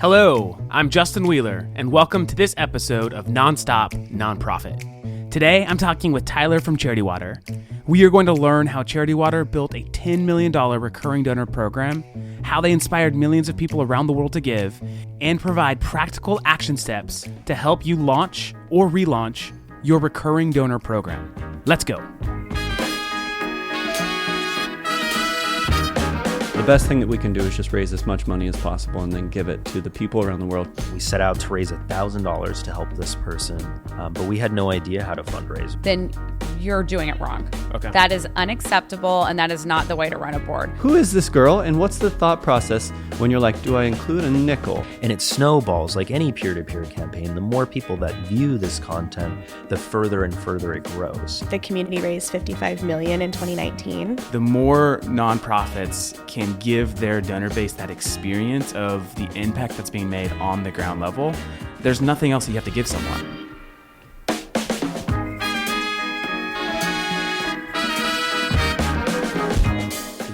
Hello, I'm Justin Wheeler, and welcome to this episode of Nonstop Nonprofit. Today, I'm talking with Tyler from Charity Water. We are going to learn how Charity Water built a $10 million recurring donor program, how they inspired millions of people around the world to give, and provide practical action steps to help you launch or relaunch your recurring donor program. Let's go. The best thing that we can do is just raise as much money as possible and then give it to the people around the world. We set out to raise $1,000 to help this person, but we had no idea how to fundraise. Then you're doing it wrong. Okay. That is unacceptable, and that is not the way to run a board. Who is this girl, and what's the thought process when you're like, do I include a nickel? And it snowballs like any peer-to-peer campaign. The more people that view this content, the further and further it grows. The community raised $55 million in 2019. The more nonprofits can give their donor base that experience of the impact that's being made on the ground level, there's nothing else that you have to give someone.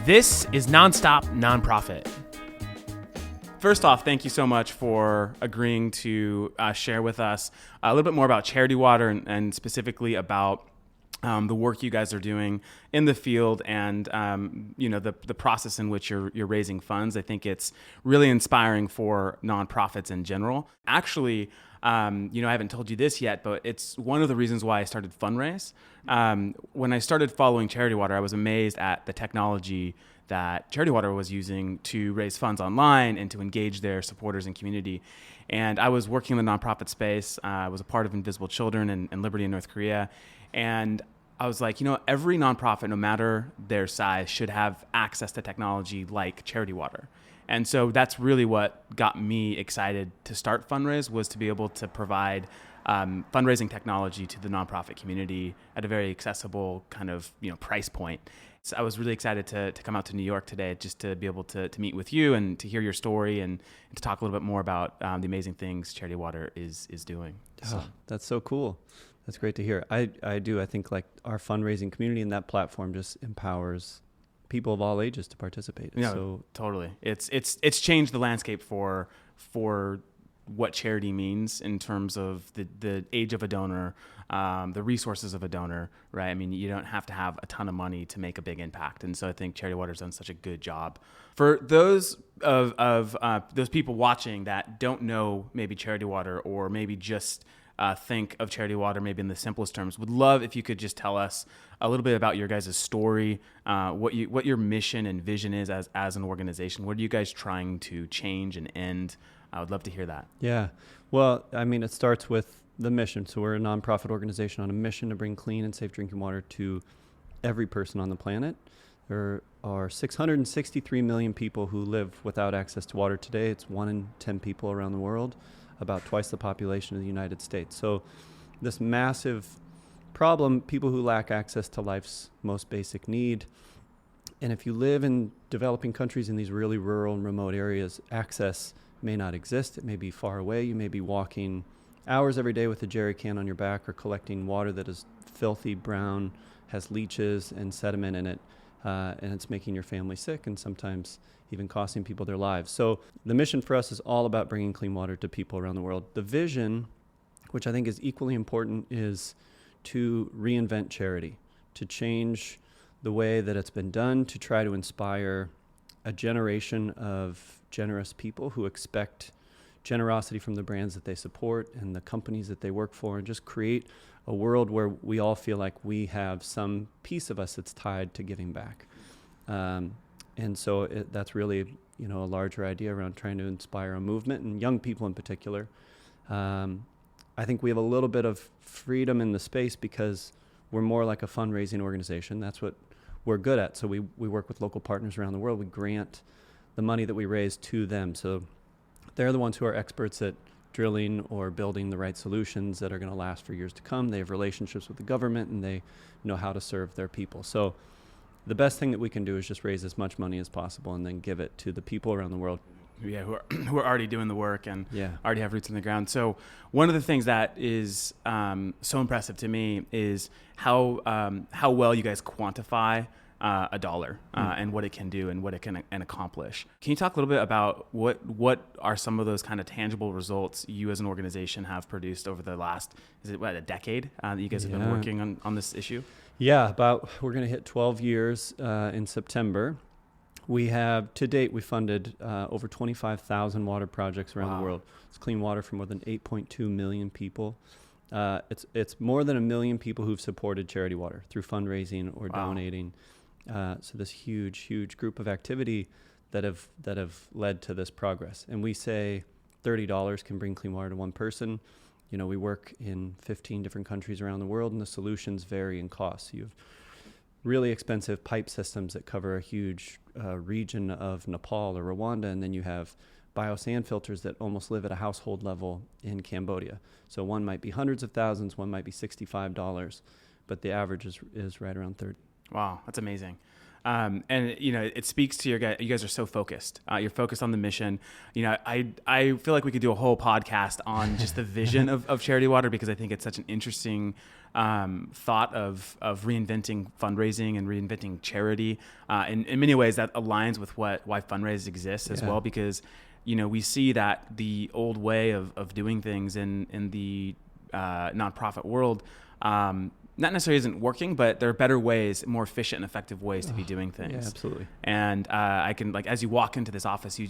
This is Nonstop Nonprofit. First off, thank you so much for agreeing to share with us a little bit more about Charity Water and specifically about the work you guys are doing in the field and the process in which you're raising funds. I think it's really inspiring for nonprofits in general. Actually, I haven't told you this yet, but it's one of the reasons why I started Fundraise. When I started following Charity Water, I was amazed at the technology that Charity Water was using to raise funds online and to engage their supporters and community. And I was working in the nonprofit space. I was a part of Invisible Children and Liberty in North Korea. And I was like, every nonprofit, no matter their size, should have access to technology like Charity Water. And so that's really what got me excited to start Fundraise, was to be able to provide fundraising technology to the nonprofit community at a very accessible kind of price point. So I was really excited to come out to New York today just to be able to meet with you and to hear your story and to talk a little bit more about the amazing things Charity Water is doing. Oh, that's so cool. That's great to hear. I think like our fundraising community and that platform just empowers people of all ages to participate. Yeah, so totally. It's changed the landscape for what charity means in terms of the age of a donor, the resources of a donor, right? I mean, you don't have to have a ton of money to make a big impact. And so I think Charity Water's done such a good job. For those of those people watching that don't know maybe Charity Water or maybe just think of Charity Water maybe in the simplest terms, would love if you could just tell us a little bit about your guys' story, what your mission and vision is as an organization. What are you guys trying to change and end? I would love to hear that. Yeah. Well, I mean, it starts with the mission. So we're a nonprofit organization on a mission to bring clean and safe drinking water to every person on the planet. There are 663 million people who live without access to water today. It's 1 in 10 people around the world, about twice the population of the United States. So this massive problem, people who lack access to life's most basic need. And if you live in developing countries in these really rural and remote areas, access may not exist. It may be far away. You may be walking hours every day with a jerry can on your back or collecting water that is filthy, brown, has leeches and sediment in it, and it's making your family sick and sometimes even costing people their lives. So the mission for us is all about bringing clean water to people around the world. The vision, which I think is equally important, is to reinvent charity, to change the way that it's been done, to try to inspire a generation of generous people who expect generosity from the brands that they support and the companies that they work for, and just create a world where we all feel like we have some piece of us that's tied to giving back. And so that's really, a larger idea around trying to inspire a movement, and young people in particular. I think we have a little bit of freedom in the space because we're more like a fundraising organization. That's what we're good at. So we work with local partners around the world. We grant the money that we raise to them. So they're the ones who are experts at drilling or building the right solutions that are going to last for years to come. They have relationships with the government and they know how to serve their people. So the best thing that we can do is just raise as much money as possible and then give it to the people around the world. Yeah, who are already doing the work and Yeah. already have roots in the ground. So one of the things that is so impressive to me is how well you guys quantify a dollar and what it can do and what it can accomplish. Can you talk a little bit about what are some of those kind of tangible results you as an organization have produced over the last, a decade that you guys have been working on this issue? Yeah, we're going to hit 12 years in September. We have, to date, we funded over 25,000 water projects around the world. It's clean water for more than 8.2 million people. It's more than 1 million people who've supported Charity Water through fundraising or donating. So this huge group of activity that have led to this progress. And we say $30 can bring clean water to one person. You know, we work in 15 different countries around the world, and the solutions vary in cost. You have really expensive pipe systems that cover a huge region of Nepal or Rwanda, and then you have biosand filters that almost live at a household level in Cambodia. So one might be hundreds of thousands, one might be $65, but the average is right around 30. Wow, that's amazing. And you know, it speaks to you guys are so focused. You're focused on the mission. You know, I feel like we could do a whole podcast on just the vision of Charity Water, because I think it's such an interesting thought of reinventing fundraising and reinventing charity. In many ways, that aligns with why fundraise exists as well, because you know, we see that the old way of doing things in the nonprofit world not necessarily isn't working, but there are better ways, more efficient and effective ways to be doing things. Yeah, absolutely. And I can, like, as you walk into this office, you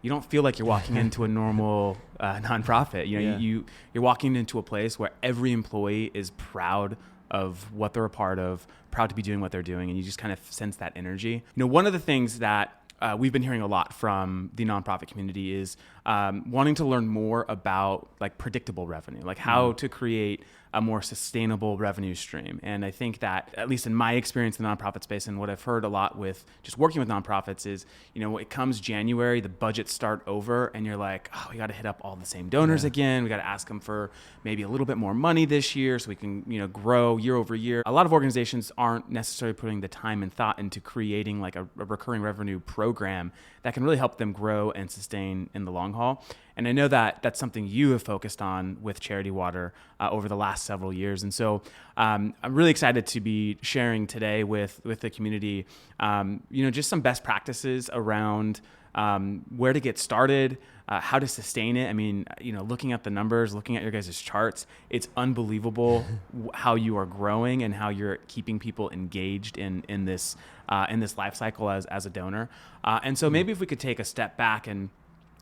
don't feel like you're walking into a normal nonprofit. You know, you're walking into a place where every employee is proud of what they're a part of, proud to be doing what they're doing, and you just kind of sense that energy. You know, one of the things that we've been hearing a lot from the nonprofit community is wanting to learn more about like predictable revenue, like how to create a more sustainable revenue stream. And I think that, at least in my experience in the nonprofit space and what I've heard a lot with just working with nonprofits is, you know, it comes January, the budgets start over, and you're like, oh, we got to hit up all the same donors again. We got to ask them for maybe a little bit more money this year so we can, you know, grow year over year. A lot of organizations aren't necessarily putting the time and thought into creating like a recurring revenue program that can really help them grow and sustain in the long haul. And I know that that's something you have focused on with Charity Water over the last several years. And so I'm really excited to be sharing today with the community, you know, just some best practices around where to get started, how to sustain it. I mean, you know, looking at the numbers, looking at your guys' charts, it's unbelievable how you are growing and how you're keeping people engaged in this life cycle as a donor. And so maybe if we could take a step back and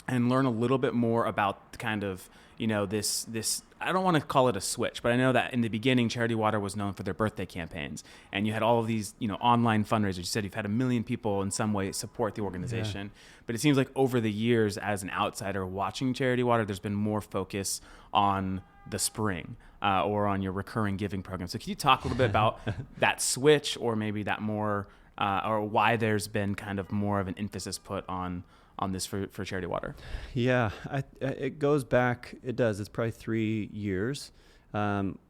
learn a little bit more about kind of, you know, this, I don't want to call it a switch, but I know that in the beginning, Charity Water was known for their birthday campaigns, and you had all of these, you know, online fundraisers. You said you've had 1 million people in some way support the organization, but it seems like over the years, as an outsider watching Charity Water, there's been more focus on the spring or on your recurring giving program. So can you talk a little bit about that switch, or maybe that more, or why there's been kind of more of an emphasis put on this for Charity Water? Yeah, it goes back, it does. It's probably 3 years.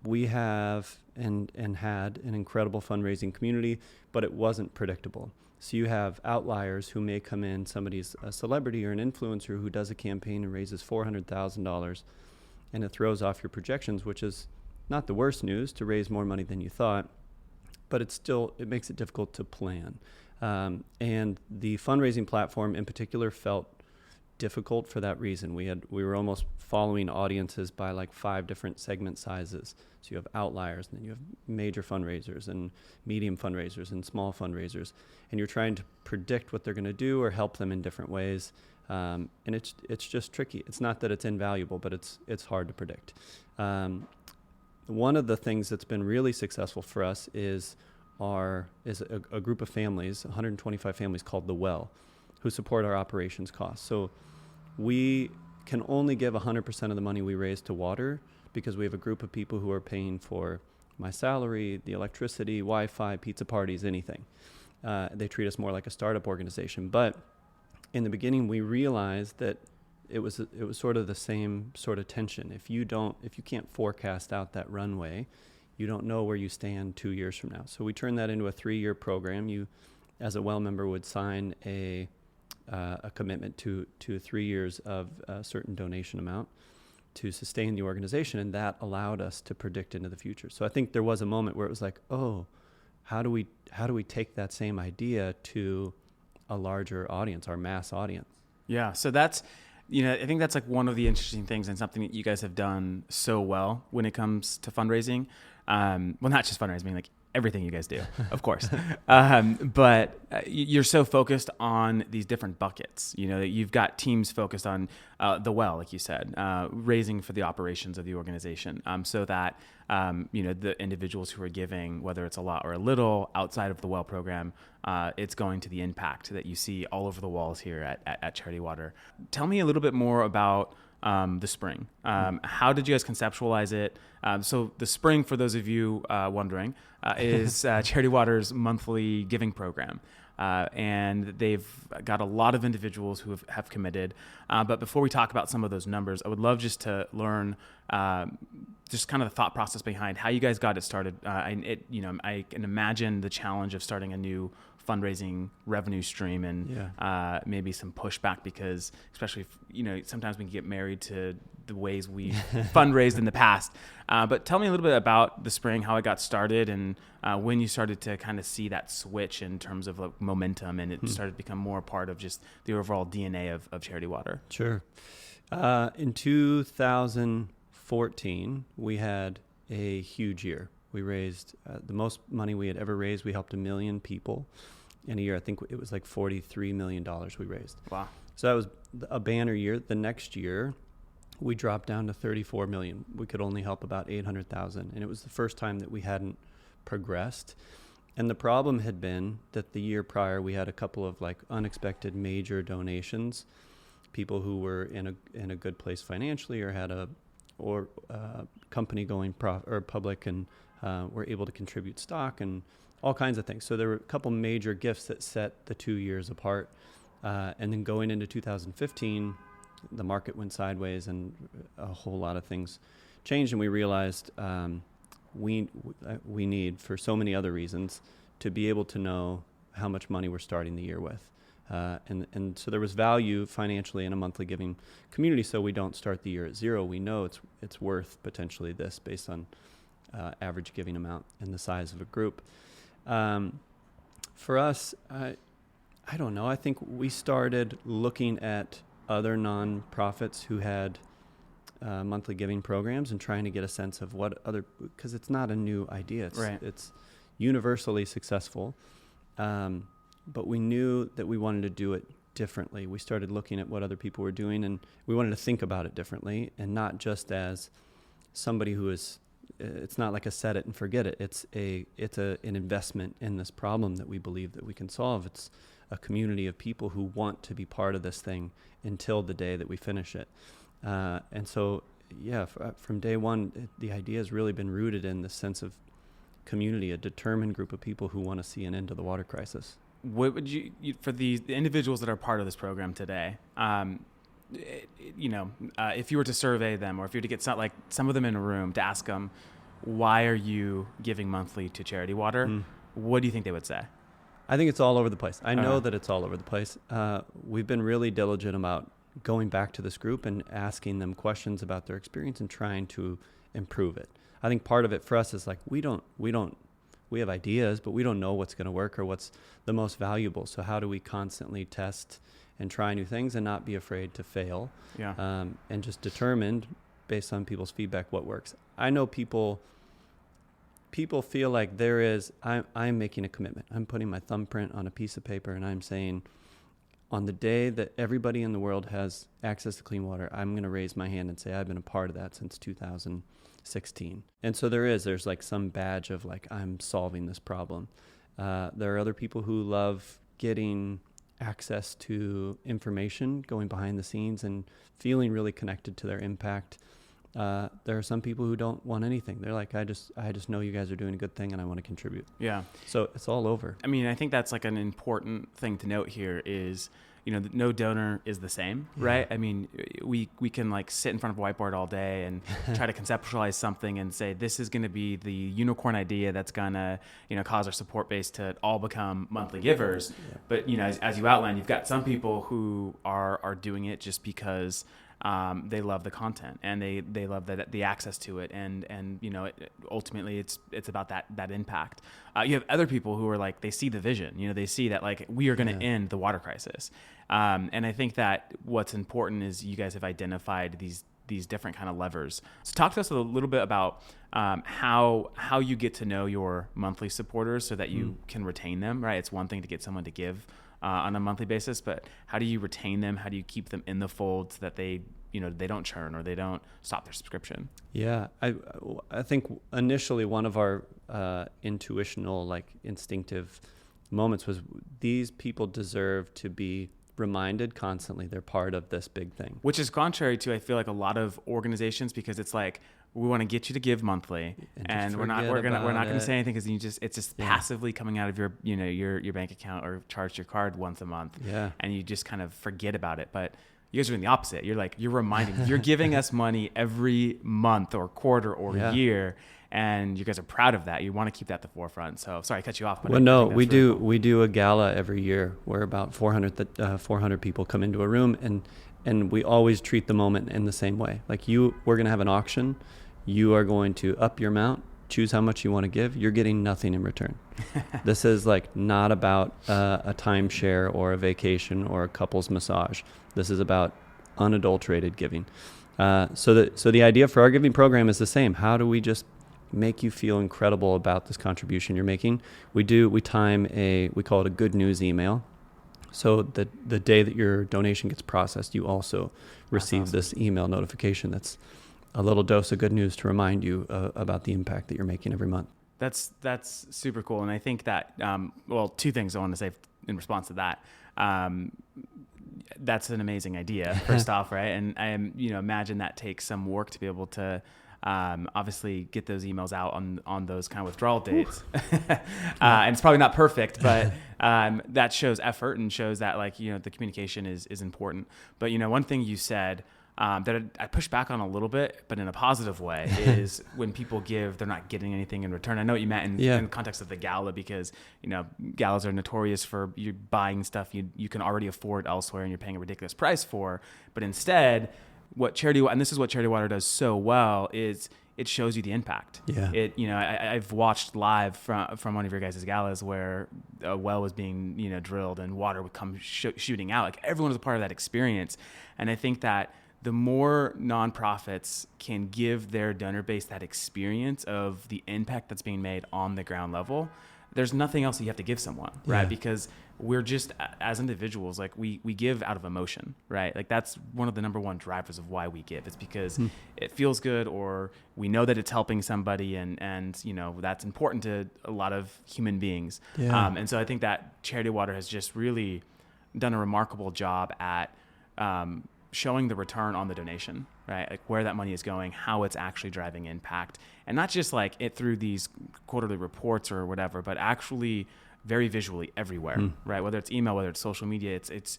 We have and had an incredible fundraising community, but it wasn't predictable. So you have outliers who may come in, somebody's a celebrity or an influencer who does a campaign and raises $400,000, and it throws off your projections, which is not the worst news, to raise more money than you thought, but it makes it difficult to plan. And the fundraising platform in particular felt difficult for that reason. We were almost following audiences by like 5 different segment sizes. So you have outliers, and then you have major fundraisers and medium fundraisers and small fundraisers, and you're trying to predict what they're going to do or help them in different ways. And it's just tricky. It's not that it's invaluable, but it's hard to predict. One of the things that's been really successful for us is a group of families, 125 families called The Well, who support our operations costs. So we can only give 100% of the money we raise to water because we have a group of people who are paying for my salary, the electricity, Wi-Fi, pizza parties, anything. They treat us more like a startup organization. But in the beginning, we realized that it was sort of the same sort of tension. If you can't forecast out that runway, you don't know where you stand 2 years from now. So we turned that into a 3-year program. You, as a well member, would sign a commitment to 3 years of a certain donation amount to sustain the organization, and that allowed us to predict into the future. So I think there was a moment where it was like, oh, how do we take that same idea to a larger audience, our mass audience? Yeah. So that's, I think that's like one of the interesting things and something that you guys have done so well when it comes to fundraising. Well, not just fundraising, like everything you guys do, of course. But you're so focused on these different buckets. You've got teams focused on the well, like you said, raising for the operations of the organization, so that the individuals who are giving, whether it's a lot or a little outside of the well program, it's going to the impact that you see all over the walls here at Charity Water. Tell me a little bit more about the spring. How did you guys conceptualize it? So the spring, for those of you wondering, is Charity Water's monthly giving program. And they've got a lot of individuals who have committed. But before we talk about some of those numbers, I would love just to learn just kind of the thought process behind how you guys got it started. I can imagine the challenge of starting a new fundraising revenue stream and maybe some pushback, because especially sometimes we can get married to the ways we fundraised in the past. But tell me a little bit about the spring, how it got started, and when you started to kind of see that switch in terms of momentum, and it started to become more part of just the overall DNA of Charity Water. Sure. In 2014, we had a huge year. We raised the most money we had ever raised. We helped 1 million people in a year. I think it was like $43 million we raised. Wow. So that was a banner year. The next year, we dropped down to 34 million. We could only help about 800,000. And it was the first time that we hadn't progressed. And the problem had been that the year prior, we had a couple of unexpected major donations, people who were in a good place financially or had a company going public and were able to contribute stock and all kinds of things. So there were a couple major gifts that set the 2 years apart. And then going into 2015, the market went sideways and a whole lot of things changed. And we realized we need, for so many other reasons, to be able to know how much money we're starting the year with. And so there was value financially in a monthly giving community, so we don't start the year at zero. We know it's worth potentially this based on average giving amount and the size of a group. For us, I don't know. I think we started looking at other nonprofits who had monthly giving programs and trying to get a sense of because it's not a new idea. It's universally successful. But we knew that we wanted to do it differently. We started looking at what other people were doing, and we wanted to think about it differently, and not just as somebody who is, it's not like a set it and forget it. It's an investment in this problem that we believe that we can solve. It's a community of people who want to be part of this thing until the day that we finish it. And so, from day one, the idea has really been rooted in the sense of community, a determined group of people who want to see an end to the water crisis. What would you for the individuals that are part of this program today, if you were to survey them, or if you were to get some of them in a room to ask them, why are you giving monthly to Charity Water? What do you think they would say? I think it's all over the place. I know that it's all over the place. We've been really diligent about going back to this group and asking them questions about their experience and trying to improve it. I think part of it for us is we have ideas, but we don't know what's going to work or what's the most valuable. So how do we constantly test and try new things and not be afraid to fail? And just determined based on people's feedback what works. I know people feel like I'm making a commitment. I'm putting my thumbprint on a piece of paper and I'm saying, on the day that everybody in the world has access to clean water, I'm going to raise my hand and say I've been a part of that since 2016. And so there's some badge of I'm solving this problem. There are other people who love getting access to information, going behind the scenes and feeling really connected to their impact. There are some people who don't want anything. They're like, I just know you guys are doing a good thing and I want to contribute. Yeah. So it's all over. I mean, I think that's an important thing to note here is, no donor is the same, right? I mean, we can sit in front of a whiteboard all day and try to conceptualize something and say, this is going to be the unicorn idea that's going to, cause our support base to all become monthly givers. Yeah. But, as you outlined, you've got some people who are doing it just because they love the content and they love the access to it. And you know, ultimately it's about that impact. You have other people who are like, they see the vision, you know, they see that like we are going to end the water crisis. And I think that what's important is you guys have identified these different kind of levers. So talk to us a little bit about how you get to know your monthly supporters so that you can retain them, right? It's one thing to get someone to give on a monthly basis, but how do you retain them? How do you keep them in the fold so that they don't churn or they don't stop their subscription? Yeah, I think initially one of our intuitional, like instinctive moments was these people deserve to be reminded constantly they're part of this big thing. Which is contrary to, I feel like, a lot of organizations, because it's like, we want to get you to give monthly, and we're not gonna say anything because it's just passively coming out of your your bank account or charged your card once a month, and you just kind of forget about it. But you guys are doing the opposite. You're reminding, you're giving us money every month or quarter or year, and you guys are proud of that. You want to keep that at the forefront. So sorry I cut you off. But we do a gala every year where about 400 people come into a room, and we always treat the moment in the same way. Like we're going to have an auction. You are going to up your amount, choose how much you want to give. You're getting nothing in return. This is like not about a timeshare or a vacation or a couple's massage. This is about unadulterated giving. So the idea for our giving program is the same. How do we just make you feel incredible about this contribution you're making? We call it a good news email. So the day that your donation gets processed, you also receive this email notification that's a little dose of good news to remind you about the impact that you're making every month. That's super cool. And I think that, two things I want to say in response to that. That's an amazing idea, first off, right? And I imagine that takes some work to be able to obviously get those emails out on those kind of withdrawal dates. And it's probably not perfect, but that shows effort and shows that the communication is important. But one thing you said that I push back on a little bit, but in a positive way, is when people give, they're not getting anything in return. I know what you meant in the context of the gala, because galas are notorious for you buying stuff you can already afford elsewhere and you're paying a ridiculous price for. But instead, and this is what Charity Water does so well, is it shows you the impact. I've watched live from one of your guys' galas where a well was being drilled and water would come shooting out. Like, everyone was a part of that experience. And I think that the more nonprofits can give their donor base that experience of the impact that's being made on the ground level, there's nothing else that you have to give someone, right? Because we're just, as individuals, like we give out of emotion, right? Like, that's one of the number one drivers of why we give. It's because it feels good, or we know that it's helping somebody, and that's important to a lot of human beings. And so I think that Charity Water has just really done a remarkable job at showing the return on the donation, right? Like, where that money is going, how it's actually driving impact, and not just like it through these quarterly reports or whatever, but actually very visually everywhere, right? Whether it's email, whether it's social media, it's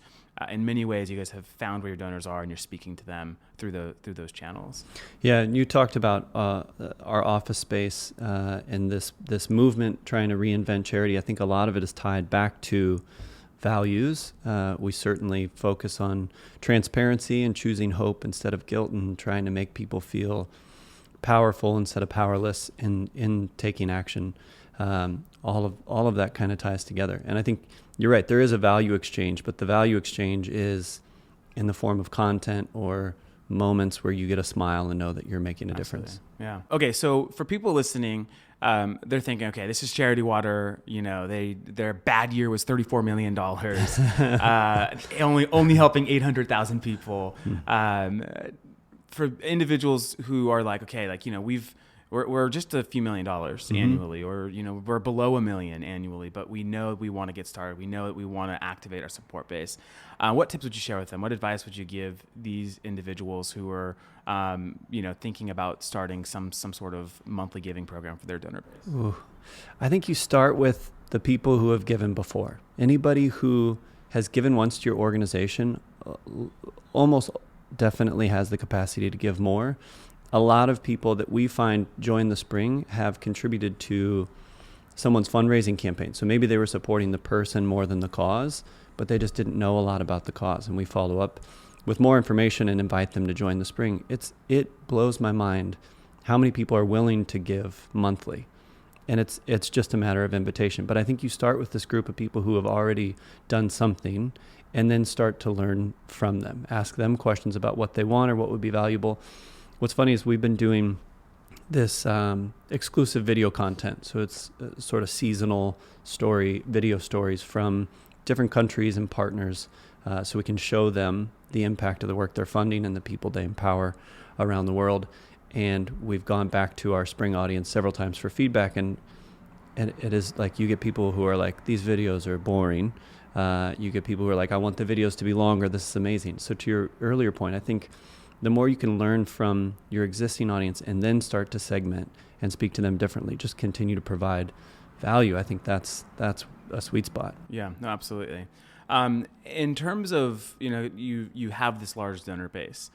in many ways you guys have found where your donors are and you're speaking to them through those channels. Yeah, and you talked about our office space and this movement trying to reinvent charity. I think a lot of it is tied back to values. We certainly focus on transparency and choosing hope instead of guilt, and trying to make people feel powerful instead of powerless in taking action. All of that kind of ties together. And I think you're right, there is a value exchange, but the value exchange is in the form of content or moments where you get a smile and know that you're making a difference. Yeah. Okay, so for people listening, they're thinking, okay, this is Charity Water. Their bad year was $34 million, only helping 800,000 people. For individuals who are like, okay, we're just a few $1 million annually, or we're below $1 million annually, but we know we want to get started. We know that we want to activate our support base. What tips would you share with them? What advice would you give these individuals who are thinking about starting some sort of monthly giving program for their donor base? Ooh. I think you start with the people who have given before. Anybody who has given once to your organization almost definitely has the capacity to give more. A lot of people that we find join the spring have contributed to someone's fundraising campaign. So maybe they were supporting the person more than the cause, but they just didn't know a lot about the cause. And we follow up with more information and invite them to join the spring. It blows my mind how many people are willing to give monthly. And it's just a matter of invitation. But I think you start with this group of people who have already done something, and then start to learn from them. Ask them questions about what they want or what would be valuable. What's funny is we've been doing this exclusive video content. So it's sort of seasonal video stories from different countries and partners, so we can show them the impact of the work they're funding and the people they empower around the world. And we've gone back to our spring audience several times for feedback, and it is like you get people who are like, these videos are boring. You get people who are like, I want the videos to be longer. This is amazing. So to your earlier point, I think the more you can learn from your existing audience and then start to segment and speak to them differently, just continue to provide value. I think that's a sweet spot. Yeah, no, absolutely. In terms of, you have this large donor base.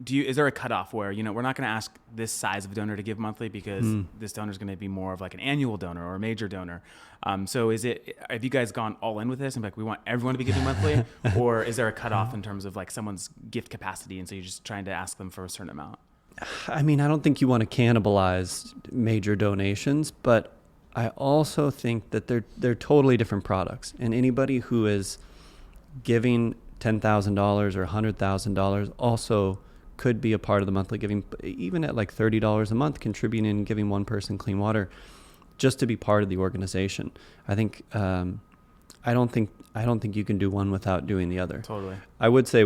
Is there a cutoff where, we're not going to ask this size of donor to give monthly because this donor is going to be more of like an annual donor or a major donor? So have you guys gone all in with this and like, we want everyone to be giving monthly, or is there a cutoff in terms of like someone's gift capacity? And so you're just trying to ask them for a certain amount? I mean, I don't think you want to cannibalize major donations, but I also think that they're totally different products, and anybody who is giving $10,000 or $100,000 also could be a part of the monthly giving, even at like $30 a month, contributing and giving one person clean water, just to be part of the organization. I think I don't think you can do one without doing the other. Totally. I would say,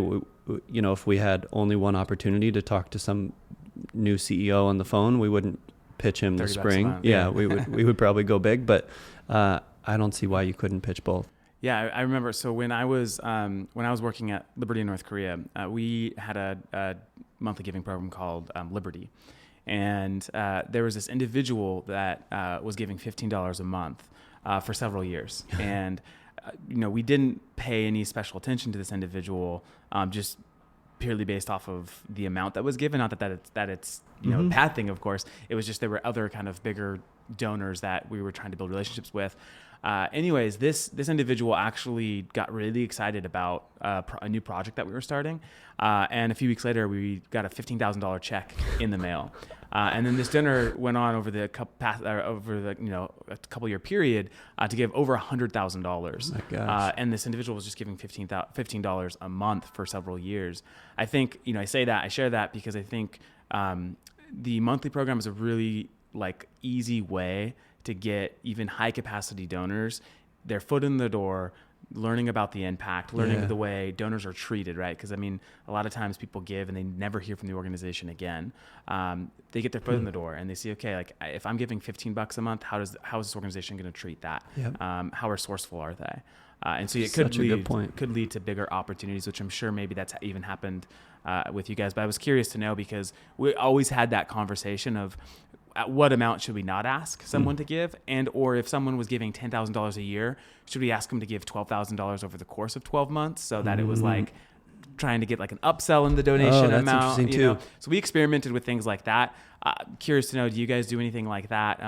if we had only one opportunity to talk to some new CEO on the phone, we wouldn't pitch him the spring. Yeah, we would probably go big, but I don't see why you couldn't pitch both. Yeah, I remember. So when I was working at Liberty in North Korea, we had a monthly giving program called Liberty, and there was this individual that was giving $15 a month for several years, and we didn't pay any special attention to this individual, just purely based off of the amount that was given. Not that it's a bad thing, of course. It was just there were other kind of bigger donors that we were trying to build relationships with. Anyways, this individual actually got really excited about a new project that we were starting, and a few weeks later, we got a $15,000 check in the mail. And then this donor went on over a couple year period to give over $100,000. My gosh. And this individual was just giving $15 a month for several years. I think I share that because I think the monthly program is a really easy way to get even high capacity donors their foot in the door, learning about the impact, learning the way donors are treated, right? Because a lot of times people give and they never hear from the organization again. They get their foot in the door and they see, okay, if I'm giving $15 a month, how is this organization going to treat that? Yep. How resourceful are they? And so it Such a good point. could lead to bigger opportunities, which I'm sure maybe that's even happened with you guys. But I was curious to know, because we always had that conversation of at what amount should we not ask someone to give, or if someone was giving $10,000 a year, should we ask them to give $12,000 over the course of 12 months so that it was trying to get an upsell in the donation amount? Interesting too. So we experimented with things like that. Curious to know, do you guys do anything like that,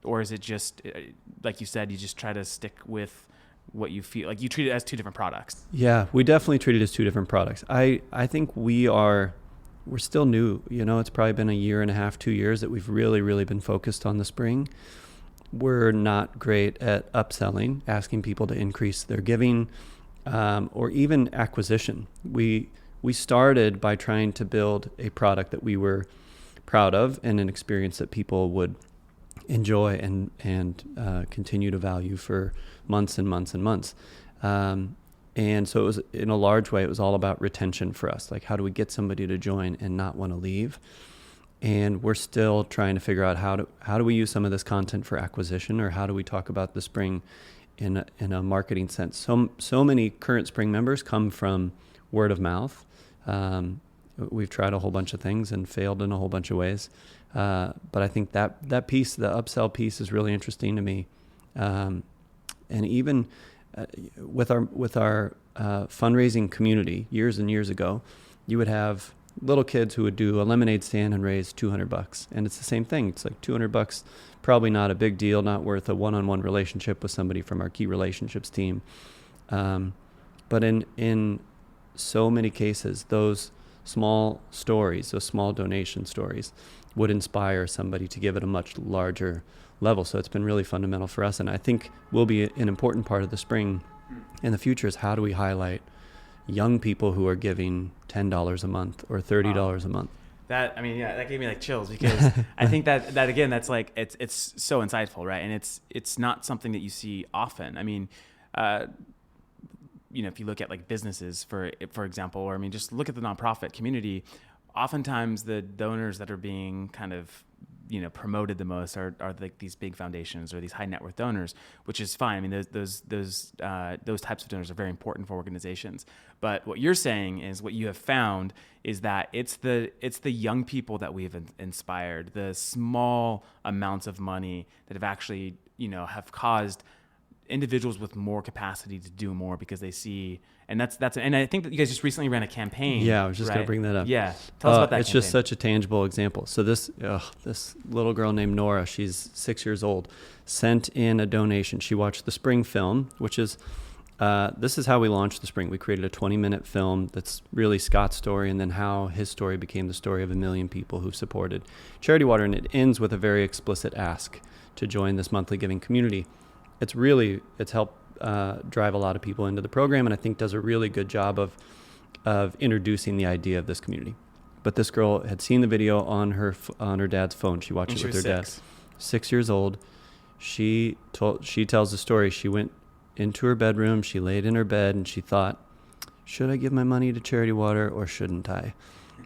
or is it just like you said, you just try to stick with what you feel like? You treat it as two different products? Yeah, we definitely treat it as two different products. I think we're still new. It's probably been a year and a half, 2 years that we've really, really been focused on the spring. We're not great at upselling, asking people to increase their giving, or even acquisition. We started by trying to build a product that we were proud of and an experience that people would enjoy and continue to value for months and months and months. And so it was, in a large way, it was all about retention for us. How do we get somebody to join and not want to leave? And we're still trying to figure out how do we use some of this content for acquisition, or how do we talk about the spring in a marketing sense? So many current spring members come from word of mouth. We've tried a whole bunch of things and failed in a whole bunch of ways. But I think that piece, the upsell piece, is really interesting to me. And even with our fundraising community years and years ago, you would have little kids who would do a lemonade stand and raise $200, and it's the same thing. It's like $200, probably not a big deal, not worth a one-on-one relationship with somebody from our key relationships team. But in so many cases, those small stories, those small donation stories would inspire somebody to give it a much larger level. So it's been really fundamental for us. And I think will be an important part of the spring in the future is how do we highlight young people who are giving $10 a month or $30 a month. That gave me like chills, because I think that again, that's like it's so insightful, right? And it's not something that you see often. I mean, if you look at like businesses, for example, or just look at the nonprofit community, oftentimes the donors that are being kind of promoted the most are like these big foundations or these high net worth donors, which is fine. I mean, those types of donors are very important for organizations. But what you're saying is, what you have found is that it's the young people that we've inspired, the small amounts of money that have actually have caused individuals with more capacity to do more, because they see, and and I think that you guys just recently ran a campaign. Yeah, I was just going to bring that up. Yeah, tell us about that. It's campaign. just such a tangible example. So this little girl named Nora, she's 6 years old, sent in a donation. She watched the spring film, which is this is how we launched the spring. We created a 20-minute film that's really Scott's story, and then how his story became the story of 1 million people who've supported Charity Water, and it ends with a very explicit ask to join this monthly giving community. It's helped drive a lot of people into the program, and I think does a really good job of introducing the idea of this community. But this girl had seen the video on her dad's phone. She watched it with her dad. 6 years old. She tells the story. She went into her bedroom. She laid in her bed and she thought, should I give my money to Charity Water or shouldn't I?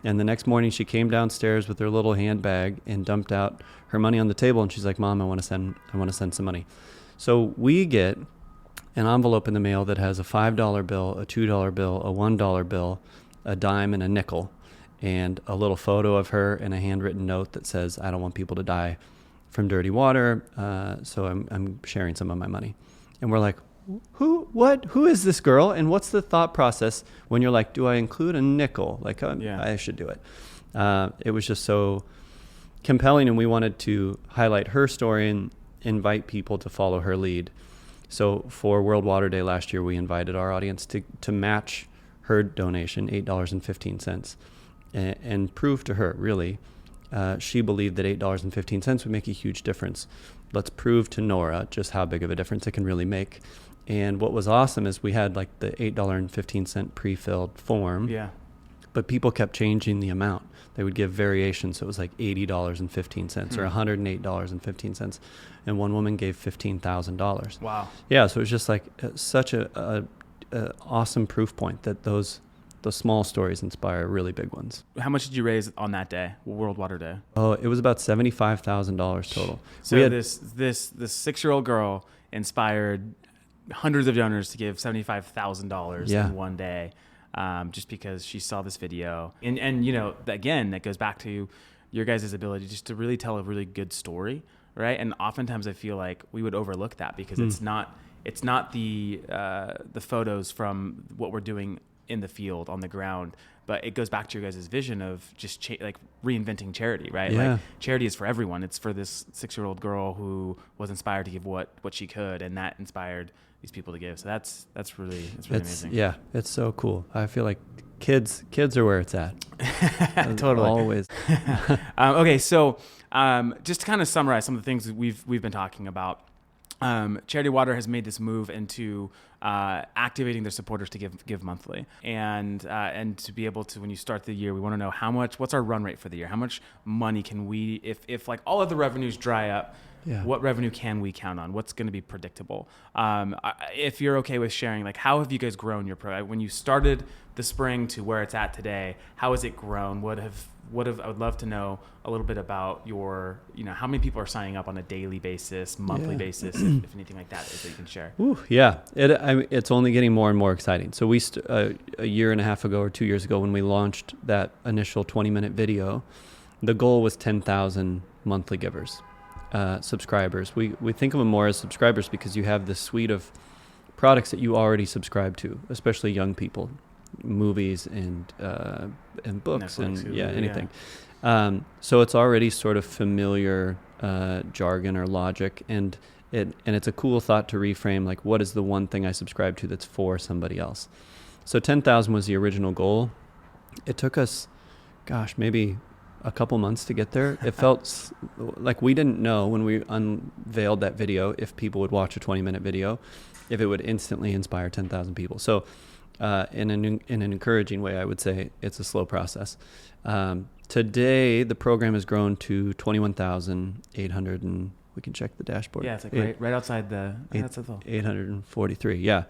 And the next morning she came downstairs with her little handbag and dumped out her money on the table. And she's like, Mom, I want to send some money. So we get an envelope in the mail that has a $5 bill, a $2 bill, a $1 bill, a dime, and a nickel, and a little photo of her and a handwritten note that says, I don't want people to die from dirty water, so I'm sharing some of my money. And we're like, who is this girl? And what's the thought process when you're like, do I include a nickel? Like, I should do it. It was just so compelling, and we wanted to highlight her story and invite people to follow her lead. So for World Water Day last year, we invited our audience to match her donation, $8.15, and prove to her, really, she believed that $8.15 would make a huge difference. Let's prove to Nora just how big of a difference it can really make. And what was awesome is we had like the $8.15 pre-filled form, but people kept changing the amount. They would give variations, so it was like $80.15 or $108.15, and one woman gave $15,000. Wow. Yeah, so it was just like such a awesome proof point that those small stories inspire really big ones. How much did you raise on that day, World Water Day? Oh, it was about $75,000 total. So this 6-year-old girl inspired hundreds of donors to give $75,000 in one day. Just because she saw this video. And again, that goes back to your guys' ability just to really tell a really good story, right? And oftentimes I feel like we would overlook that because it's not the photos from what we're doing in the field, on the ground, but it goes back to your guys' vision of just reinventing charity, right? Yeah. Like charity is for everyone. It's for this 6-year-old girl who was inspired to give what she could, and that inspired these people to give. So that's really amazing. Yeah, it's so cool. I feel like kids are where it's at. Totally. Always. Okay, so just to kind of summarize some of the things we've been talking about. Charity Water has made this move into activating their supporters to give monthly, and to be able to, when you start the year, we want to know what's our run rate for the year? How much money can we, if like all of the revenues dry up, what revenue can we count on? What's going to be predictable? If you're okay with sharing, like, how have you guys grown your pro? When you started the spring to where it's at today, how has it grown? I would love to know a little bit about your, how many people are signing up on a daily basis, monthly basis, if anything like that is that you can share. It's only getting more and more exciting. So we a year and a half ago or 2 years ago, when we launched that initial 20-minute video, the goal was 10,000 monthly givers, subscribers. We think of them more as subscribers because you have this suite of products that you already subscribe to, especially young people. Movies and books, Netflix, and anything. So it's already sort of familiar jargon or logic, and it's a cool thought to reframe, like, what is the one thing I subscribe to that's for somebody else? So 10,000 was the original goal. It took us, maybe a couple months to get there. It felt like we didn't know when we unveiled that video if people would watch a 20-minute video, if it would instantly inspire 10,000 people. So in an encouraging way, I would say it's a slow process. Today, the program has grown to 21,800, and we can check the dashboard. Yeah, it's like right outside the 843. Yeah.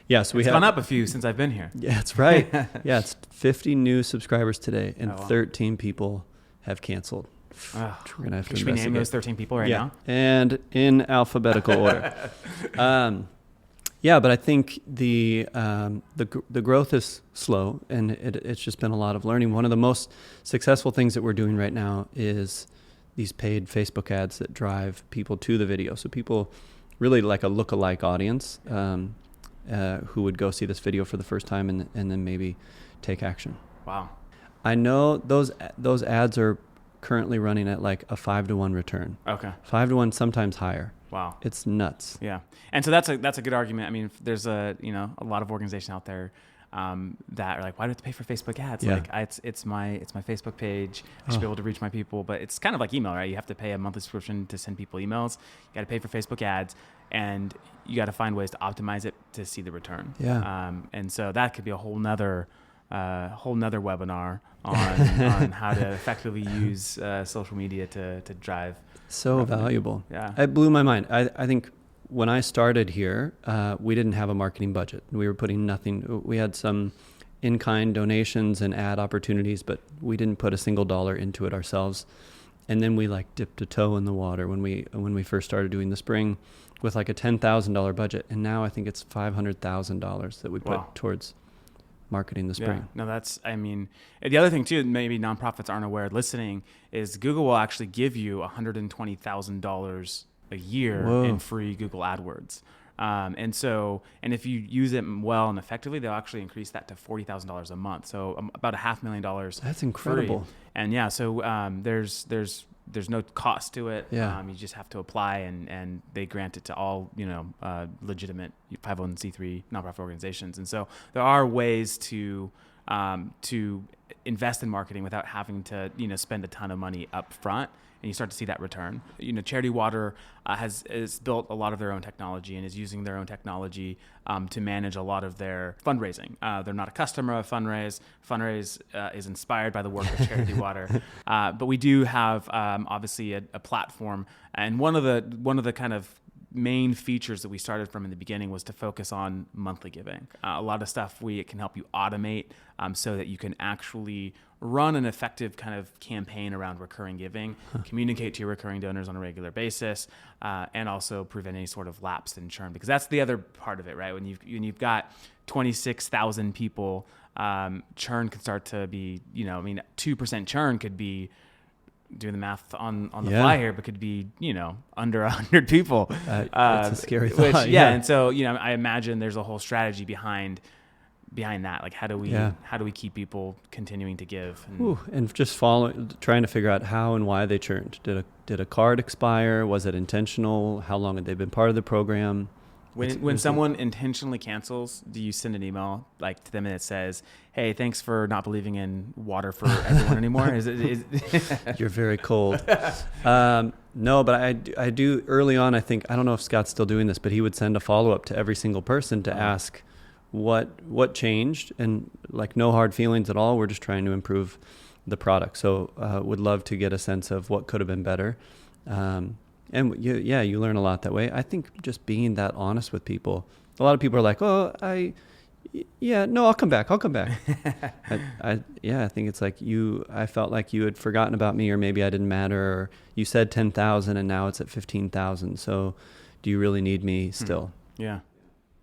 Yeah, so it's gone up a few since I've been here. Yeah, that's right. Yeah, it's 50 new subscribers today, and wow. 13 people have canceled. Oh, we're gonna have to should we name investigate those 13 people right now? And in alphabetical order. Yeah, but I think the growth is slow, and it's just been a lot of learning. One of the most successful things that we're doing right now is these paid Facebook ads that drive people to the video. So people really like a lookalike audience who would go see this video for the first time and then maybe take action. Wow. I know those ads are currently running at like a 5-to-1 return. Okay. 5-to-1, sometimes higher. Wow. It's nuts. Yeah. And so that's a good argument. I mean, there's a lot of organizations out there that are like, why do I have to pay for Facebook ads? Yeah. Like it's my Facebook page. I should be able to reach my people, but it's kind of like email, right? You have to pay a monthly subscription to send people emails. You got to pay for Facebook ads, and you got to find ways to optimize it to see the return. Yeah. And so that could be a whole nother webinar on how to effectively use social media to drive. So revenue. valuable. Yeah. It blew my mind. I think when I started here, we didn't have a marketing budget. We were putting nothing. We had some in-kind donations and ad opportunities, but we didn't put a single dollar into it ourselves. And then we like dipped a toe in the water when we first started doing the spring with like a $10,000 budget. And now I think it's $500,000 that we put towards marketing the spring. Yeah, no, the other thing too, maybe nonprofits aren't aware listening, is Google will actually give you $120,000 a year in free Google AdWords. And if you use it well and effectively, they'll actually increase that to $40,000 a month. So about $500,000. That's incredible. Free. And yeah, so there's no cost to it. Yeah. You just have to apply, and they grant it to all legitimate 501c3 nonprofit organizations. And so there are ways to invest in marketing without having to spend a ton of money up front, and you start to see that return. Charity Water has built a lot of their own technology and is using their own technology to manage a lot of their fundraising. They're not a customer of Fundraise. Fundraise is inspired by the work of Charity Water, but we do have obviously a platform. And one of the kind of main features that we started from in the beginning was to focus on monthly giving. A lot of stuff it can help you automate so that you can actually run an effective kind of campaign around recurring giving, communicate to your recurring donors on a regular basis, and also prevent any sort of lapse and churn, because that's the other part of it, right? When you've got 26,000 people, churn can start to be, 2% churn could be, doing the math on the fly here, but could be, under 100 people. That's a scary thought. And so, I imagine there's a whole strategy behind that. Like, how do we keep people continuing to give? And just trying to figure out how and why they churned. Did a card expire? Was it intentional? How long had they been part of the program? When someone intentionally cancels, do you send an email like to them and it says, "Hey, thanks for not believing in water for everyone anymore"? You're very cold. No, but I do early on. I don't know if Scott's still doing this, but he would send a follow-up to every single person to ask what changed, and like no hard feelings at all. We're just trying to improve the product. So would love to get a sense of what could have been better. And you learn a lot that way. I think just being that honest with people. A lot of people are like, "Oh, I'll come back. I think it's like I felt like you had forgotten about me, or maybe I didn't matter, or you said 10,000 and now it's at 15,000. So do you really need me still?" Yeah.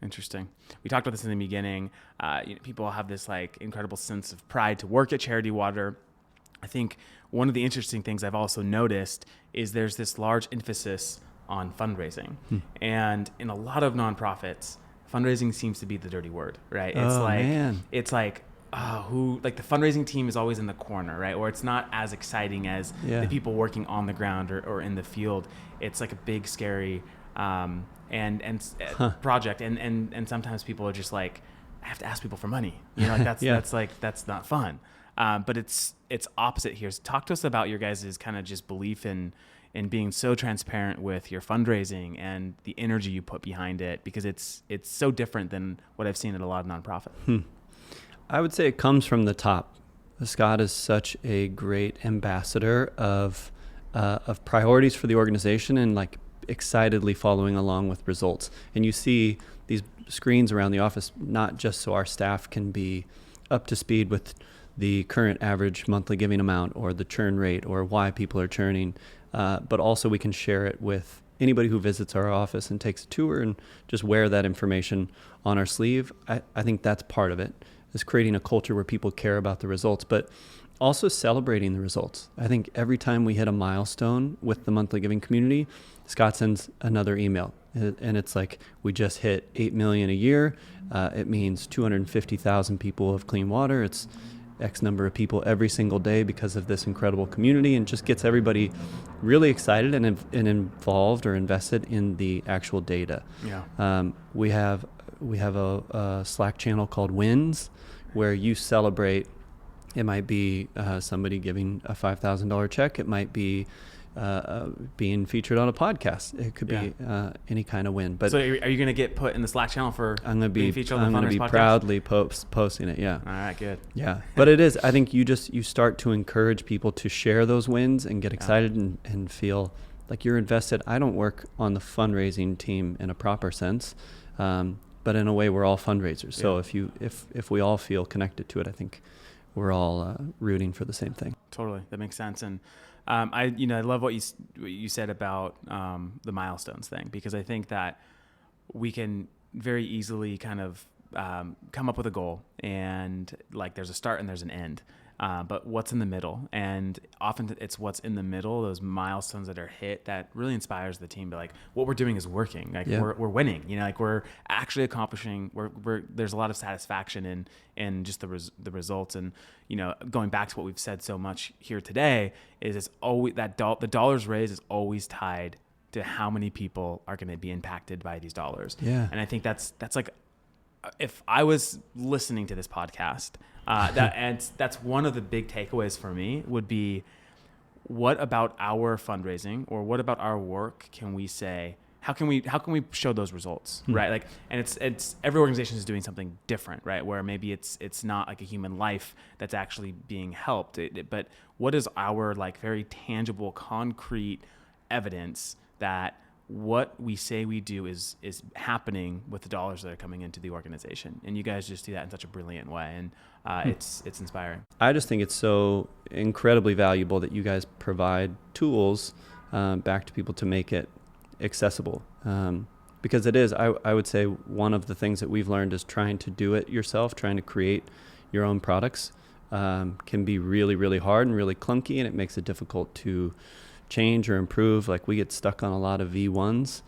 Interesting. We talked about this in the beginning. People have this like incredible sense of pride to work at Charity Water. I think one of the interesting things I've also noticed is there's this large emphasis on fundraising. And in a lot of nonprofits, fundraising seems to be the dirty word, right? It's like the fundraising team is always in the corner, right? Or it's not as exciting as the people working on the ground or in the field. It's like a big, scary project. And sometimes people are just like I have to ask people for money. Like that's not fun. But it's opposite here. So talk to us about your guys' kind of just belief in being so transparent with your fundraising and the energy you put behind it, because it's so different than what I've seen at a lot of nonprofit. I would say it comes from the top. Scott is such a great ambassador of priorities for the organization and like excitedly following along with results. And you see these screens around the office, not just so our staff can be up to speed with the current average monthly giving amount or the churn rate or why people are churning, but also we can share it with anybody who visits our office and takes a tour and just wear that information on our sleeve. I think that's part of it, is creating a culture where people care about the results, but also celebrating the results. I think every time we hit a milestone with the monthly giving community, Scott sends another email. And it's like, we just hit 8 million a year. It means 250,000 people have clean water. It's X number of people every single day because of this incredible community, and just gets everybody really excited and involved or invested in the actual data. Yeah. We have a Slack channel called Wins, where you celebrate. It might be somebody giving a $5,000 check. It might be being featured on a podcast. It could be any kind of win. But so, are you going to get put in the Slack channel for being featured on the Funders podcast? I'm going to be proudly posting it. Yeah. All right. Good. Yeah. But it is. I think you start to encourage people to share those wins and get excited and feel like you're invested. I don't work on the fundraising team in a proper sense, but in a way, we're all fundraisers. So if we all feel connected to it, I think we're all rooting for the same thing. Totally. That makes sense. And I love what you said about the milestones thing, because I think that we can very easily kind of come up with a goal, and like there's a start and there's an end. But what's in the middle? And often it's what's in the middle, those milestones that are hit, that really inspires the team. But like, what we're doing is working. Like we're winning. Like we're actually accomplishing. There's a lot of satisfaction in just the results. And going back to what we've said so much here today, is it's always that the dollars raised is always tied to how many people are going to be impacted by these dollars. Yeah. And I think that's like, if I was listening to this podcast, that's one of the big takeaways for me would be, what about our fundraising, or what about our work can we say? How can we show those results, right? Like, and it's every organization is doing something different, right? Where maybe it's not like a human life that's actually being helped, but what is our like very tangible, concrete evidence that what we say we do is happening with the dollars that are coming into the organization? And you guys just do that in such a brilliant way, and it's inspiring. I just think it's so incredibly valuable that you guys provide tools back to people to make it accessible, because it is, I would say, one of the things that we've learned is trying to do it yourself, trying to create your own products can be really, really hard and really clunky, and it makes it difficult to change or improve. Like, we get stuck on a lot of V1s.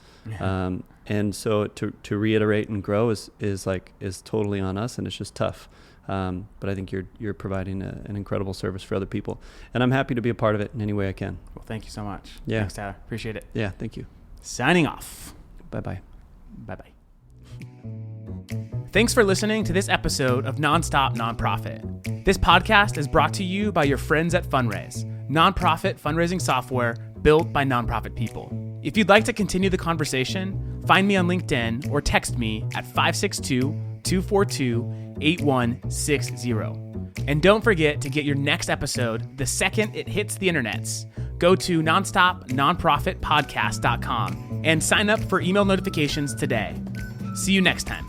And so to reiterate and grow is totally on us, and it's just tough. But I think you're providing an incredible service for other people, and I'm happy to be a part of it in any way I can. Well, thank you so much. Yeah. Thanks, Tyler. Appreciate it. Yeah. Thank you. Signing off. Bye-bye. Bye-bye. Thanks for listening to this episode of Nonstop Nonprofit. This podcast is brought to you by your friends at Fundraise, nonprofit fundraising software built by nonprofit people. If you'd like to continue the conversation, find me on LinkedIn or text me at 562-242-8160. And don't forget to get your next episode the second it hits the internets. Go to nonstopnonprofitpodcast.com and sign up for email notifications today. See you next time.